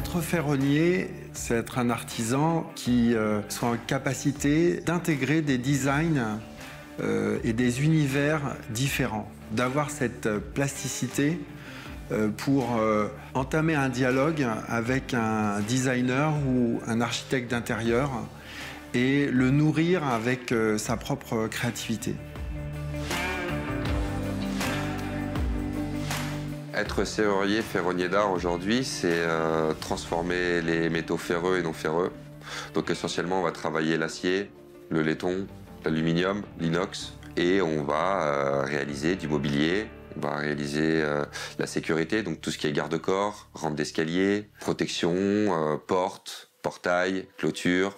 Être ferronnier, c'est être un artisan qui soit en capacité d'intégrer des designs et des univers différents, d'avoir cette plasticité pour entamer un dialogue avec un designer ou un architecte d'intérieur et le nourrir avec sa propre créativité. Être serrurier, ferronnier d'art aujourd'hui, c'est transformer les métaux ferreux et non ferreux. Donc essentiellement, on va travailler l'acier, le laiton, l'aluminium, l'inox, et on va réaliser du mobilier. On va réaliser la sécurité, donc tout ce qui est garde-corps, rampe d'escalier, protection, porte, portail, clôture.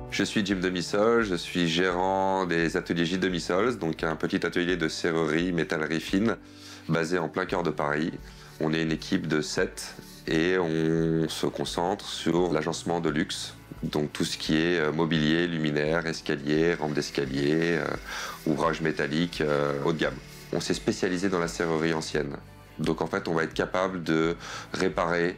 Je suis Jim Demisol, je suis gérant des ateliers J. Demisol, donc un petit atelier de serrurerie, métallerie fine, basé en plein cœur de Paris. On est une équipe de 7 et on se concentre sur l'agencement de luxe, donc tout ce qui est mobilier, luminaire, escalier, rampe d'escalier, ouvrage métallique haut de gamme. On s'est spécialisé dans la serrurerie ancienne, donc en fait on va être capable de réparer,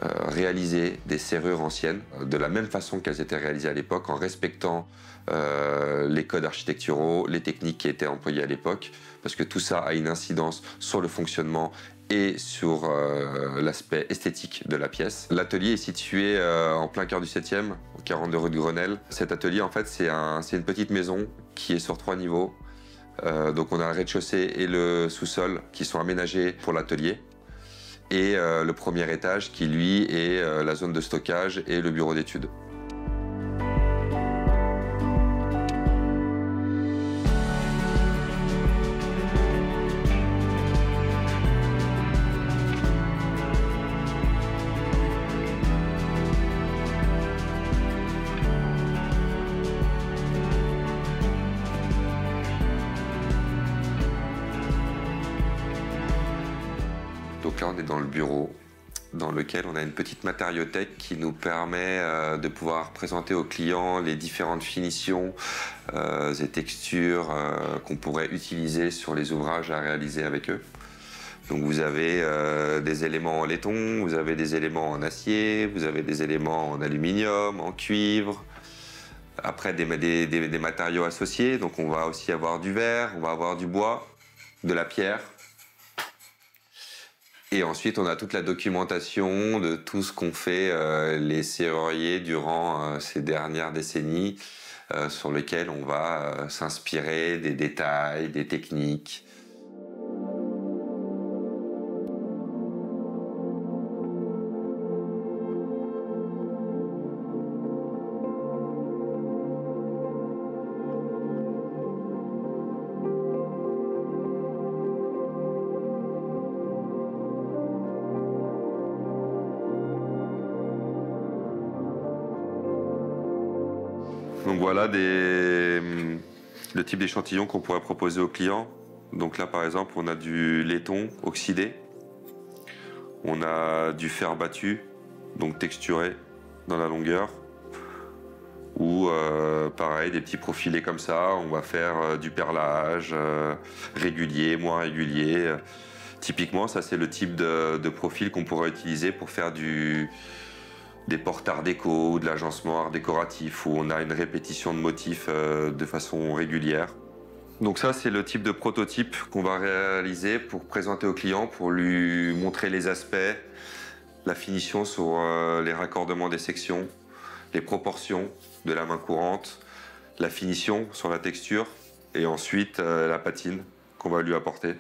réaliser des serrures anciennes de la même façon qu'elles étaient réalisées à l'époque, en respectant les codes architecturaux, les techniques qui étaient employées à l'époque, parce que tout ça a une incidence sur le fonctionnement et sur l'aspect esthétique de la pièce. L'atelier est situé en plein cœur du 7e, au 42 rue de Grenelle. Cet atelier, en fait, c'est une petite maison qui est sur 3 niveaux. Donc on a le rez-de-chaussée et le sous-sol qui sont aménagés pour l'atelier. Et le premier étage qui, lui, est la zone de stockage et le bureau d'études. Donc là, on est dans le bureau, dans lequel on a une petite matériothèque qui nous permet de pouvoir présenter aux clients les différentes finitions et textures qu'on pourrait utiliser sur les ouvrages à réaliser avec eux. Donc vous avez des éléments en laiton, vous avez des éléments en acier, vous avez des éléments en aluminium, en cuivre. Après, des matériaux associés, donc on va aussi avoir du verre, on va avoir du bois, de la pierre. Et ensuite, on a toute la documentation de tout ce qu'ont fait les serruriers durant ces dernières décennies, sur lesquels on va s'inspirer des détails, des techniques. Donc voilà le type d'échantillon qu'on pourrait proposer aux clients. Donc là par exemple on a du laiton oxydé, on a du fer battu, donc texturé dans la longueur, ou pareil des petits profilés comme ça, on va faire du perlage régulier, moins régulier. Typiquement ça c'est le type de profil qu'on pourrait utiliser pour faire des portes art déco ou de l'agencement art décoratif où on a une répétition de motifs de façon régulière. Donc ça, c'est le type de prototype qu'on va réaliser pour présenter au client, pour lui montrer les aspects, la finition sur les raccordements des sections, les proportions de la main courante, la finition sur la texture et ensuite la patine qu'on va lui apporter.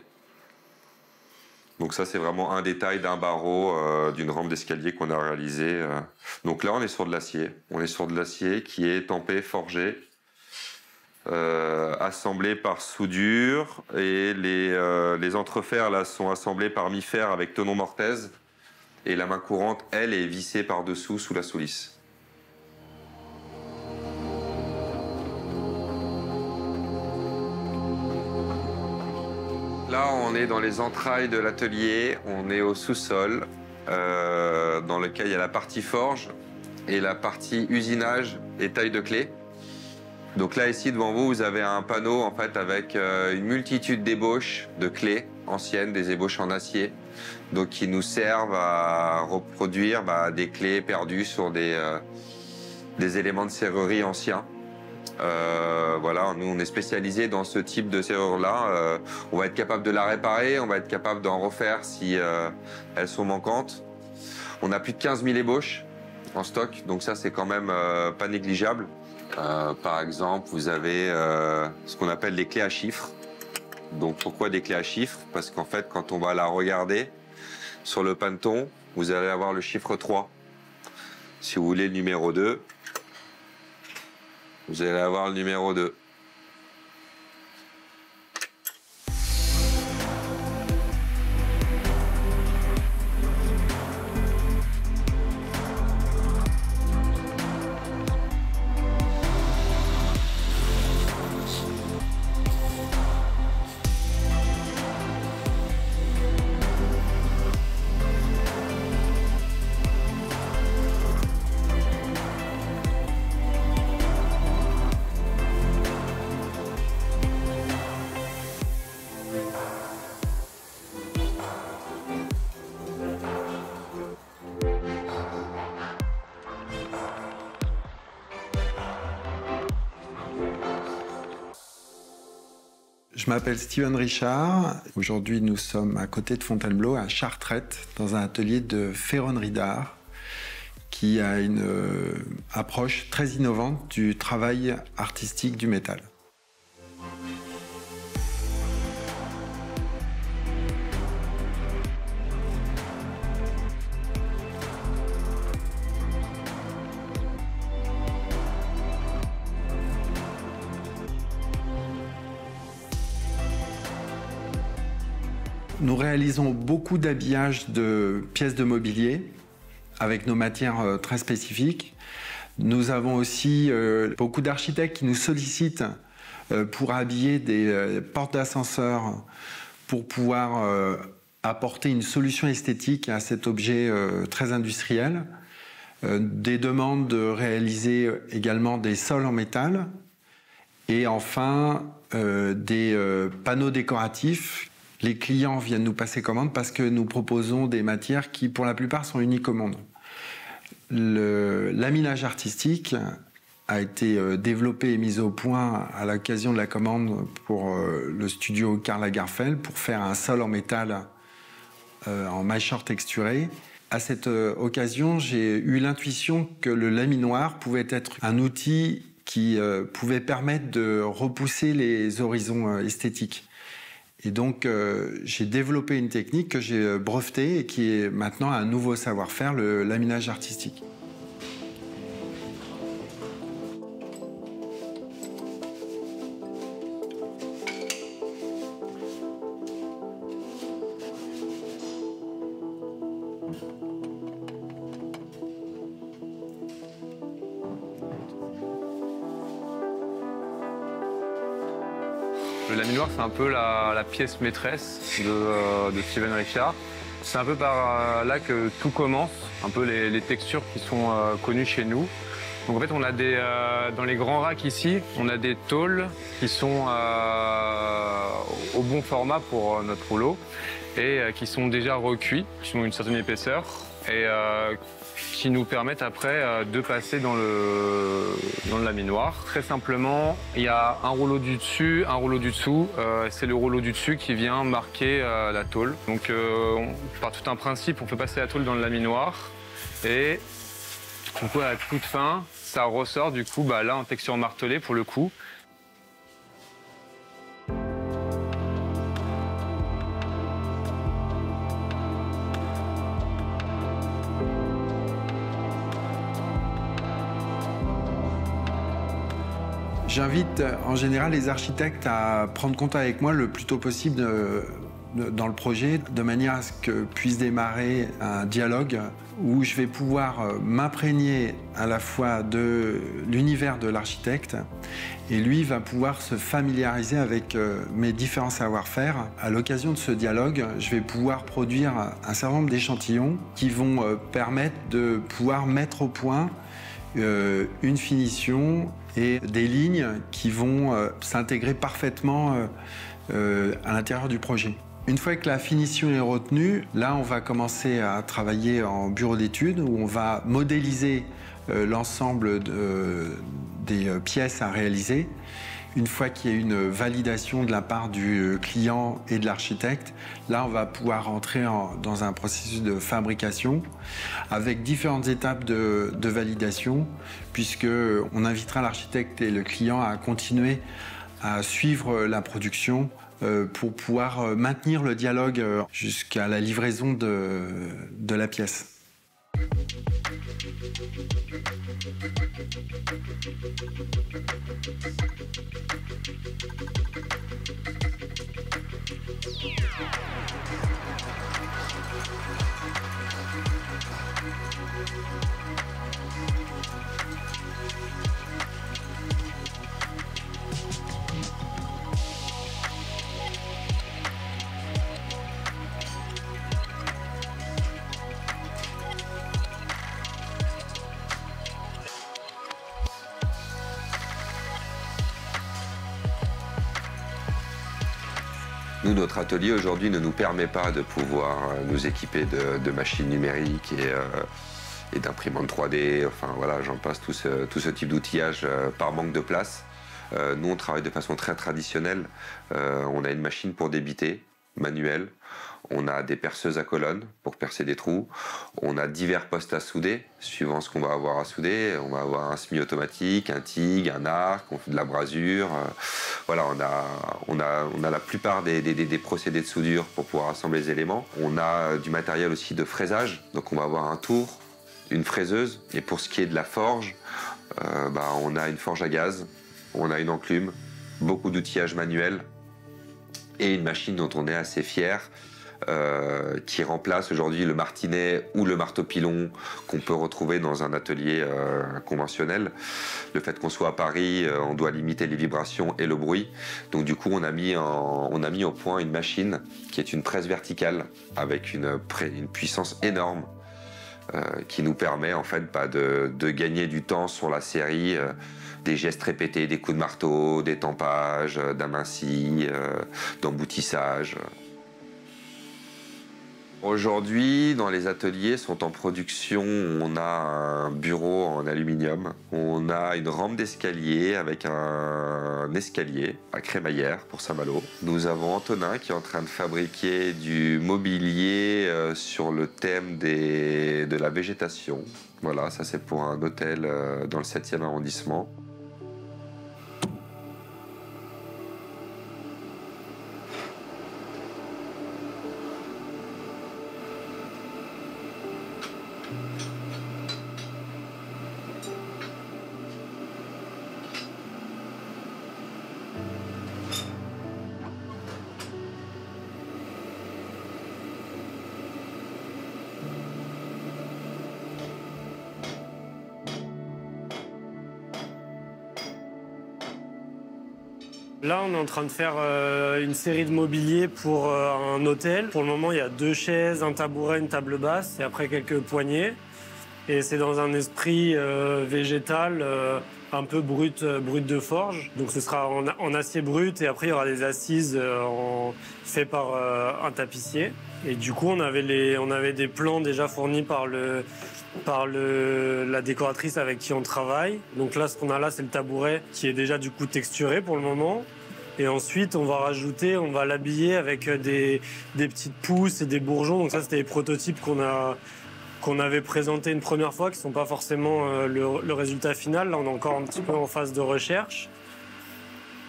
Donc ça, c'est vraiment un détail d'un barreau, d'une rampe d'escalier qu'on a réalisé. Donc là, on est sur de l'acier. On est sur de l'acier qui est tempé, forgé, assemblés par soudure, et les entrefers là sont assemblés par mi-fer avec tenon mortaise, et la main courante, elle, est vissée par-dessous sous la soulisse. Là, on est dans les entrailles de l'atelier, on est au sous-sol, dans lequel il y a la partie forge et la partie usinage et taille de clés. Donc là, ici, devant vous, vous avez un panneau en fait, avec une multitude d'ébauches de clés anciennes, des ébauches en acier, donc qui nous servent à reproduire des clés perdues sur des éléments de serrurerie anciens. Voilà, nous on est spécialisé dans ce type de serrure-là. On va être capable de la réparer, on va être capable d'en refaire si elles sont manquantes. On a plus de 15 000 ébauches en stock, donc ça c'est quand même pas négligeable. Par exemple, vous avez ce qu'on appelle les clés à chiffres. Donc pourquoi des clés à chiffres? Parce qu'en fait, quand on va la regarder sur le panneton, vous allez avoir le chiffre 3. Si vous voulez le numéro 2, vous allez avoir le numéro 2. Je m'appelle Steven Richard. Aujourd'hui, nous sommes à côté de Fontainebleau, à Chartrette, dans un atelier de ferronnerie d'art qui a une approche très innovante du travail artistique du métal. Nous réalisons beaucoup d'habillage de pièces de mobilier avec nos matières très spécifiques. Nous avons aussi beaucoup d'architectes qui nous sollicitent pour habiller des portes d'ascenseur pour pouvoir apporter une solution esthétique à cet objet très industriel. Des demandes de réaliser également des sols en métal et enfin des panneaux décoratifs. Les clients viennent nous passer commande parce que nous proposons des matières qui, pour la plupart, sont uniques au monde. Le laminage artistique a été développé et mis au point à l'occasion de la commande pour le studio Karl Lagerfeld pour faire un sol en métal en maillechort texturé. À cette occasion, j'ai eu l'intuition que le laminoir pouvait être un outil qui pouvait permettre de repousser les horizons esthétiques. Et donc, j'ai développé une technique que j'ai brevetée et qui est maintenant un nouveau savoir-faire, le laminage artistique. Le laminoir, c'est un peu la pièce maîtresse de Steven Richard. C'est un peu par là que tout commence, un peu les textures qui sont connues chez nous. Donc en fait, on a dans les grands racks ici, on a des tôles qui sont au bon format pour notre rouleau et qui sont déjà recuits, qui ont une certaine épaisseur et qui nous permettent après de passer dans le laminoir. Très simplement, il y a un rouleau du dessus, un rouleau du dessous. C'est le rouleau du dessus qui vient marquer la tôle. Donc par tout un principe, on fait passer la tôle dans le laminoir et du coup, à la toute fin, ça ressort du coup là en texture martelée pour le coup. J'invite en général les architectes à prendre contact avec moi le plus tôt possible dans le projet, de manière à ce que puisse démarrer un dialogue où je vais pouvoir m'imprégner à la fois de l'univers de l'architecte et lui va pouvoir se familiariser avec mes différents savoir-faire. À l'occasion de ce dialogue, je vais pouvoir produire un certain nombre d'échantillons qui vont permettre de pouvoir mettre au point une finition et des lignes qui vont s'intégrer parfaitement à l'intérieur du projet. Une fois que la finition est retenue, là on va commencer à travailler en bureau d'études où on va modéliser l'ensemble des pièces à réaliser. Une fois qu'il y a une validation de la part du client et de l'architecte, là on va pouvoir entrer dans un processus de fabrication avec différentes étapes de validation, puisqu'on invitera l'architecte et le client à continuer à suivre la production pour pouvoir maintenir le dialogue jusqu'à la livraison de la pièce. Nous, notre atelier aujourd'hui ne nous permet pas de pouvoir nous équiper de machines numériques et d'imprimantes 3D, enfin voilà, j'en passe, tout ce type d'outillage par manque de place. Nous, on travaille de façon très traditionnelle. On a une machine pour débiter, manuelle. On a des perceuses à colonnes pour percer des trous. On a divers postes à souder, suivant ce qu'on va avoir à souder. On va avoir un semi-automatique, un TIG, un arc, on fait de la brasure. Voilà, on a la plupart des procédés de soudure pour pouvoir assembler les éléments. On a du matériel aussi de fraisage. Donc on va avoir un tour, une fraiseuse. Et pour ce qui est de la forge, on a une forge à gaz, on a une enclume, beaucoup d'outillage manuel et une machine dont on est assez fier. Qui remplace aujourd'hui le martinet ou le marteau-pilon qu'on peut retrouver dans un atelier conventionnel. Le fait qu'on soit à Paris, on doit limiter les vibrations et le bruit. Donc du coup, on a mis au point une machine qui est une presse verticale avec une puissance énorme qui nous permet en fait de gagner du temps sur la série. Des gestes répétés, des coups de marteau, des tempages, d'amincis, d'emboutissage. Aujourd'hui, dans les ateliers sont en production, on a un bureau en aluminium, on a une rampe d'escalier avec un escalier à crémaillère pour Saint-Malo. Nous avons Antonin qui est en train de fabriquer du mobilier sur le thème de la végétation. Voilà, ça c'est pour un hôtel dans le 7e arrondissement. Là, on est en train de faire une série de mobilier pour un hôtel. Pour le moment, il y a 2 chaises, un tabouret, une table basse et après quelques poignées. Et c'est dans un esprit végétal, un peu brut de forge. Donc ce sera en acier brut et après il y aura des assises faites par un tapissier. Et du coup, on avait des plans déjà fournis par la décoratrice avec qui on travaille. Donc là, ce qu'on a là, c'est le tabouret qui est déjà du coup texturé pour le moment. Et ensuite, on va l'habiller avec des petites pousses et des bourgeons. Donc ça, c'était les prototypes qu'on avait présentés une première fois, qui ne sont pas forcément le résultat final. Là, on est encore un petit peu en phase de recherche.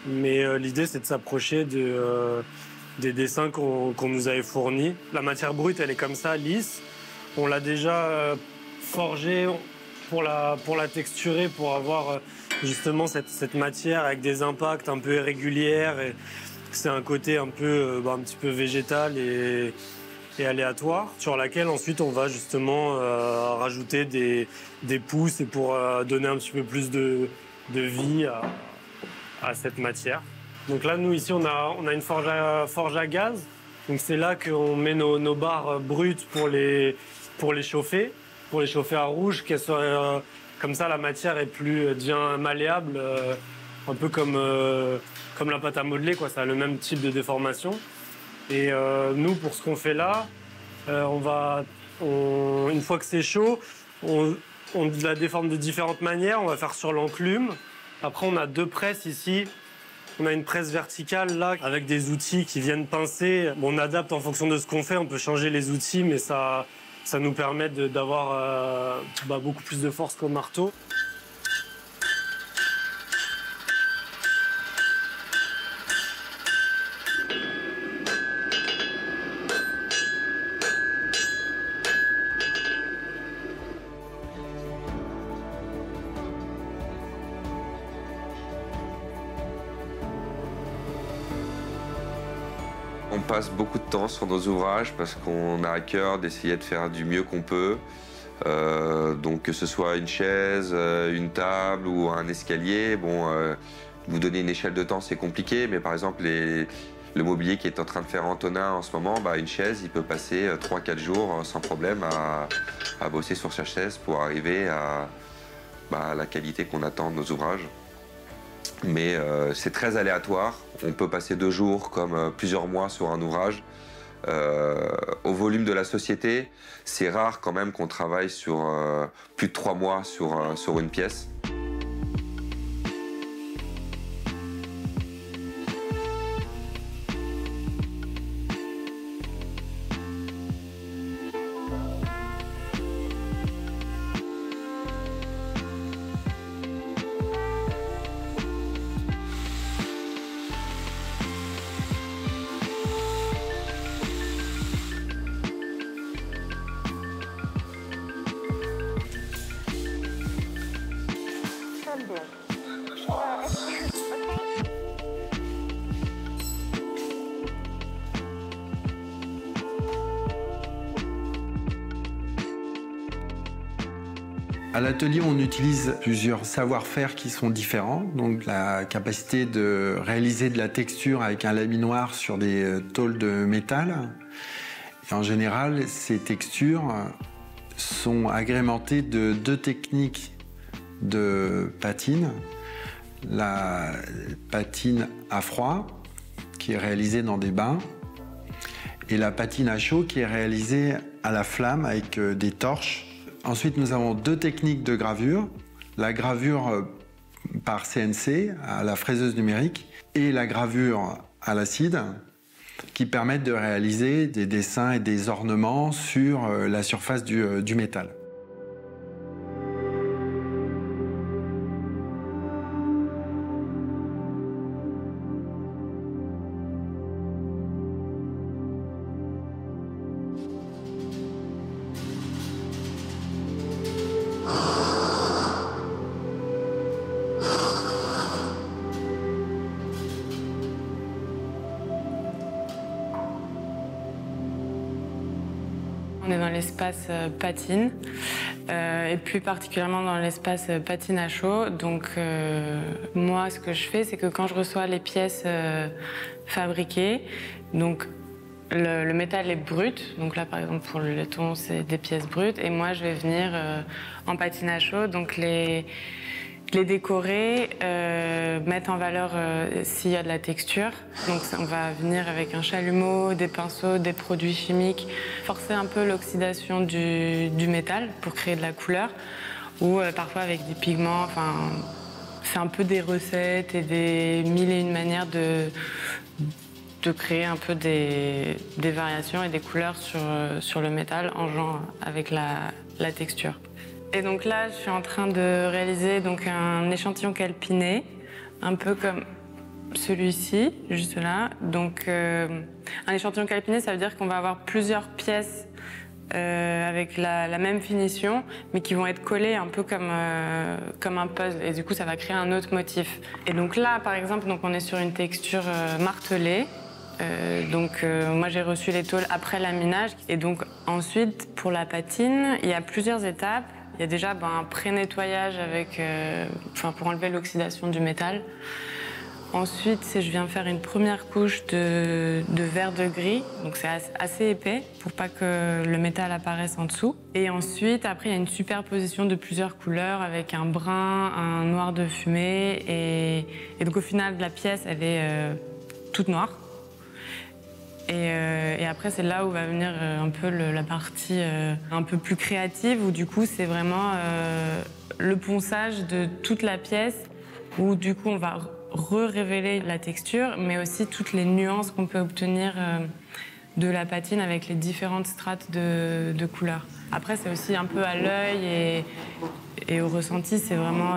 Mais l'idée, c'est de s'approcher des dessins qu'on nous avait fournis. La matière brute, elle est comme ça, lisse. On l'a déjà forgée pour la texturer, pour avoir justement cette matière avec des impacts un peu irrégulières. Et c'est un côté un petit peu végétal et aléatoire, sur laquelle ensuite on va justement rajouter des pousses et pour donner un petit peu plus de vie à cette matière. Donc là, nous ici, on a une forge à gaz. Donc c'est là qu'on met nos barres brutes pour les chauffer à rouge, qu'elles soient comme ça, la matière devient malléable, un peu comme la pâte à modeler, quoi. Ça a le même type de déformation. Et nous, pour ce qu'on fait là, une fois que c'est chaud, on la déforme de différentes manières. On va faire sur l'enclume. Après, on a 2 presses ici. On a une presse verticale là, avec des outils qui viennent pincer. Bon, on adapte en fonction de ce qu'on fait. On peut changer les outils, mais ça nous permet d'avoir beaucoup plus de force qu'au marteau. On passe beaucoup de temps sur nos ouvrages parce qu'on a à cœur d'essayer de faire du mieux qu'on peut. Donc que ce soit une chaise, une table ou un escalier, vous donner une échelle de temps c'est compliqué, mais par exemple le mobilier qui est en train de faire Antonin en ce moment, une chaise, il peut passer 3-4 jours sans problème à bosser sur sa chaise pour arriver à la qualité qu'on attend de nos ouvrages. Mais c'est très aléatoire. On peut passer 2 jours comme plusieurs mois sur un ouvrage. Au volume de la société, c'est rare quand même qu'on travaille sur plus de 3 mois sur une pièce. À l'atelier, on utilise plusieurs savoir-faire qui sont différents. Donc la capacité de réaliser de la texture avec un laminoir sur des tôles de métal. Et en général, ces textures sont agrémentées de 2 techniques de patine. La patine à froid, qui est réalisée dans des bains, et la patine à chaud, qui est réalisée à la flamme avec des torches. Ensuite, nous avons 2 techniques de gravure. La gravure par CNC, à la fraiseuse numérique, et la gravure à l'acide, qui permettent de réaliser des dessins et des ornements sur la surface du métal. On est dans l'espace patine, et plus particulièrement dans l'espace patine à chaud. Donc moi, ce que je fais, c'est que quand je reçois les pièces fabriquées, donc le métal est brut. Donc là, par exemple, pour le laiton, c'est des pièces brutes. Et moi, je vais venir en patine à chaud, donc les décorer, mettre en valeur s'il y a de la texture. Donc on va venir avec un chalumeau, des pinceaux, des produits chimiques, forcer un peu l'oxydation du métal pour créer de la couleur, ou parfois avec des pigments. Enfin, c'est un peu des recettes et des 1001 manières de créer un peu des variations et des couleurs sur le métal en jouant avec la texture. Et donc là, je suis en train de réaliser donc un échantillon calpiné, un peu comme celui-ci, juste là. Donc un échantillon calpiné, ça veut dire qu'on va avoir plusieurs pièces avec la même finition, mais qui vont être collés un peu comme un puzzle. Et du coup, ça va créer un autre motif. Et donc là, par exemple, donc on est sur une texture martelée. Moi, j'ai reçu les tôles après laminage. Et donc ensuite, pour la patine, il y a plusieurs étapes. Il y a déjà un pré-nettoyage pour enlever l'oxydation du métal. Ensuite, je viens faire une première couche de verre de gris, donc c'est assez épais pour pas que le métal apparaisse en dessous. Et ensuite, après, il y a une superposition de plusieurs couleurs avec un brun, un noir de fumée. Et donc au final, la pièce, elle est toute noire. Et après, c'est là où va venir un peu la partie un peu plus créative, où du coup, c'est vraiment le ponçage de toute la pièce, où du coup, on va révéler la texture, mais aussi toutes les nuances qu'on peut obtenir de la patine avec les différentes strates de couleurs. Après, c'est aussi un peu à l'œil et au ressenti, c'est vraiment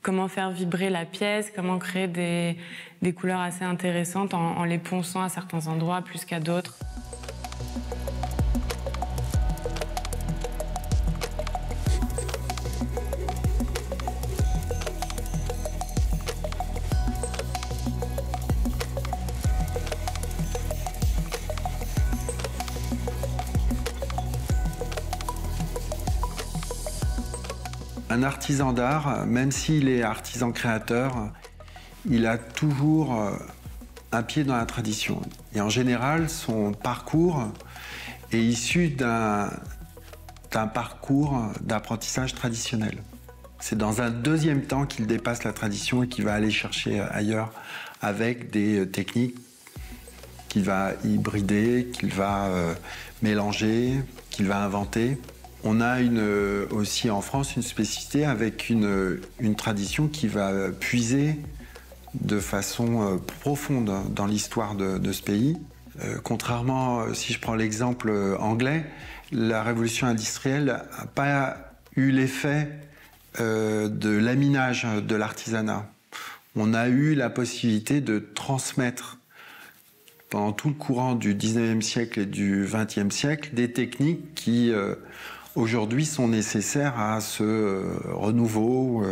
comment faire vibrer la pièce, comment créer des couleurs assez intéressantes en les ponçant à certains endroits plus qu'à d'autres. Un artisan d'art, même s'il est artisan créateur, il a toujours un pied dans la tradition. Et en général, son parcours est issu d'un parcours d'apprentissage traditionnel. C'est dans un deuxième temps qu'il dépasse la tradition et qu'il va aller chercher ailleurs avec des techniques qu'il va hybrider, qu'il va mélanger, qu'il va inventer. On a aussi en France une spécificité avec une tradition qui va puiser de façon profonde dans l'histoire de ce pays. Contrairement, si je prends l'exemple anglais, la révolution industrielle n'a pas eu l'effet de laminage de l'artisanat. On a eu la possibilité de transmettre pendant tout le courant du 19e siècle et du 20e siècle des techniques qui aujourd'hui sont nécessaires à ce renouveau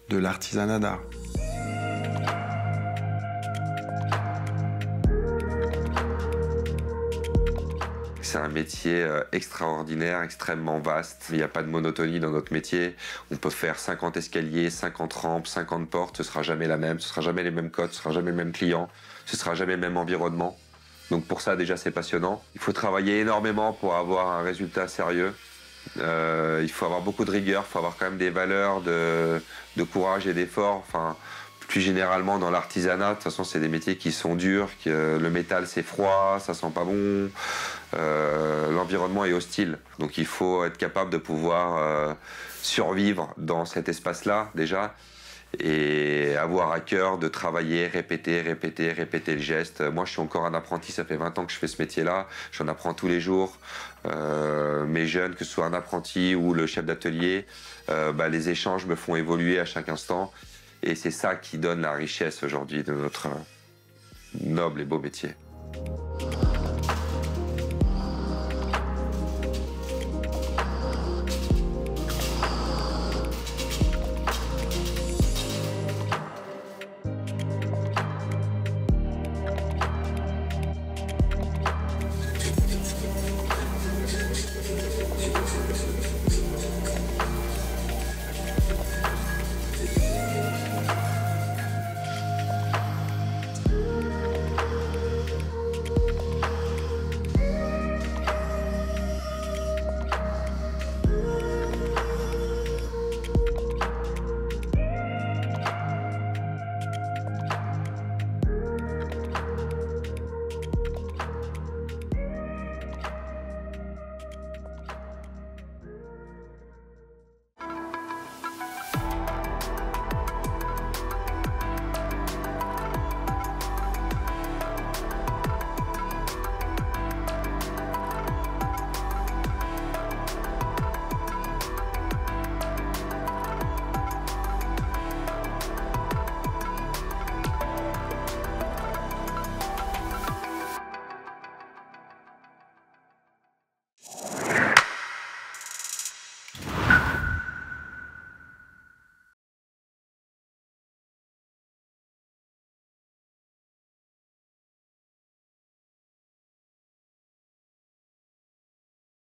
de l'artisanat d'art. C'est un métier extraordinaire, extrêmement vaste. Il n'y a pas de monotonie dans notre métier. On peut faire 50 escaliers, 50 rampes, 50 portes. Ce ne sera jamais la même, ce ne sera jamais les mêmes codes, ce ne sera jamais le même client, ce ne sera jamais le même environnement. Donc pour ça, déjà, c'est passionnant. Il faut travailler énormément pour avoir un résultat sérieux. Il faut avoir beaucoup de rigueur, il faut avoir quand même des valeurs de courage et d'effort. Enfin, plus généralement dans l'artisanat, de toute façon, c'est des métiers qui sont durs, le métal c'est froid, ça sent pas bon, l'environnement est hostile. Donc il faut être capable de pouvoir survivre dans cet espace-là déjà et avoir à cœur de travailler, répéter le geste. Moi, je suis encore un apprenti, ça fait 20 ans que je fais ce métier-là, j'en apprends tous les jours. Mes jeunes, que ce soit un apprenti ou le chef d'atelier, les échanges me font évoluer à chaque instant. Et c'est ça qui donne la richesse aujourd'hui de notre noble et beau métier.